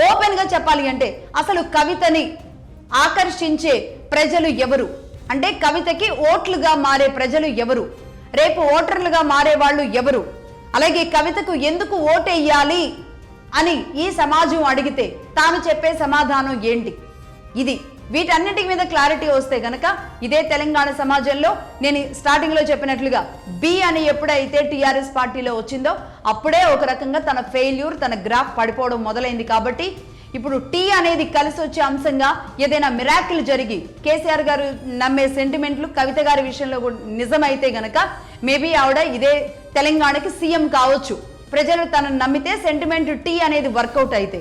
Open గా చెప్పాలి అంటే అసలు కవితని ఆకర్షించే ప్రజలు ఎవరు, అంటే కవితకి ఓట్లుగా మారే ప్రజలు ఎవరు, రేపు ఓటర్లుగా మారే వాళ్ళు ఎవరు, అలాగే కవితకు ఎందుకు ఓటేయాలి అని ఈ సమాజం అడిగితే తాను చెప్పే సమాధానం ఏంటి, ఇది వీటన్నిటి మీద క్లారిటీ వస్తే గనక ఇదే తెలంగాణ సమాజంలో నేను స్టార్టింగ్ లో చెప్పినట్లుగా బి అని ఎప్పుడైతే టీఆర్ఎస్ పార్టీలో వచ్చిందో అప్పుడే ఒక రకంగా తన ఫెయిల్యూర్, తన గ్రాఫ్ పడిపోవడం మొదలైంది. కాబట్టి ఇప్పుడు టీ అనేది కలిసి వచ్చే అంశంగా ఏదైనా మిరాకిల్ జరిగి కేసీఆర్ గారు నమ్మే సెంటిమెంట్లు కవిత గారి విషయంలో నిజమైతే గనక మేబీ ఆవిడ ఇదే తెలంగాణకి సీఎం కావచ్చు. ప్రజలు తనను నమ్మితే సెంటిమెంట్ టీ అనేది వర్కౌట్ అయితే,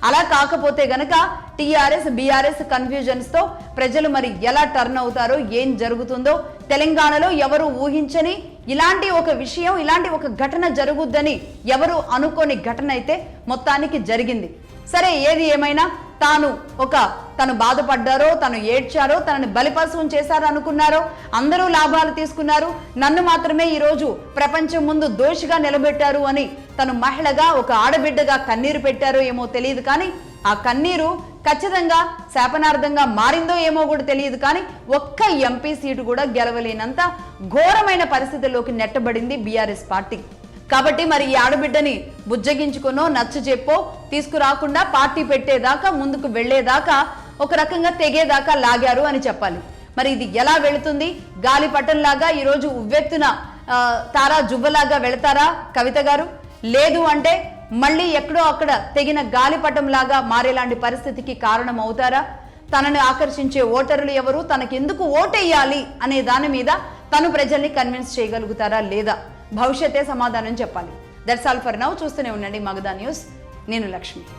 అలా కాకపోతే గనక టీఆర్ఎస్ బీఆర్ఎస్ కన్ఫ్యూజన్స్ తో ప్రజలు మరి ఎలా టర్న్ అవుతారో, ఏం జరుగుతుందో తెలంగాణలో ఎవరు ఊహించని ఇలాంటి ఒక విషయం, ఇలాంటి ఒక ఘటన జరుగుద్దని ఎవరు అనుకోని ఘటన అయితే మొత్తానికి జరిగింది. సరే, ఏది ఏమైనా తను బాధపడ్డారో, తను ఏడ్చారో, తనని బలిపశువుని చేశారో అనుకున్నారో, అందరూ లాభాలు తీసుకున్నారు, నన్ను మాత్రమే ఈరోజు ప్రపంచం ముందు దోషిగా నిలబెట్టారు అని తను మహిళగా, ఒక ఆడబిడ్డగా కన్నీరు పెట్టారో ఏమో తెలియదు. కానీ ఆ కన్నీరు ఖచ్చితంగా శాపనార్థంగా మారిందో ఏమో కూడా తెలియదు. కానీ ఒక్క ఎంపీ సీటు కూడా గెలవలేనంత ఘోరమైన పరిస్థితుల్లోకి నెట్టబడింది బీఆర్ఎస్ పార్టీ. కాబట్టి మరి ఈ ఆడబిడ్డని బుజ్జగించుకునో నచ్చ చెప్పో తీసుకురాకుండా పార్టీ పెట్టేదాకా, ముందుకు వెళ్లేదాకా, ఒక రకంగా తెగేదాకా లాగారు అని చెప్పాలి. మరి ఇది ఎలా వెళుతుంది? గాలిపటంలాగా ఈరోజు ఉవ్వెత్తున తారా జువ్వలాగా వెళతారా కవిత గారు? లేదు అంటే మళ్ళీ ఎక్కడో అక్కడ తెగిన గాలిపటం లాగా మారేలాంటి పరిస్థితికి కారణం అవుతారా? తనని ఆకర్షించే ఓటర్లు ఎవరు, తనకెందుకు ఓటేయాలి అనే దాని మీద తను ప్రజల్ని కన్విన్స్ చేయగలుగుతారా లేదా? భవిష్యత్తే సమాధానం చెప్పాలి. That's all for now. చూస్తూనే ఉండండి మగధ న్యూస్. నేను లక్ష్మి.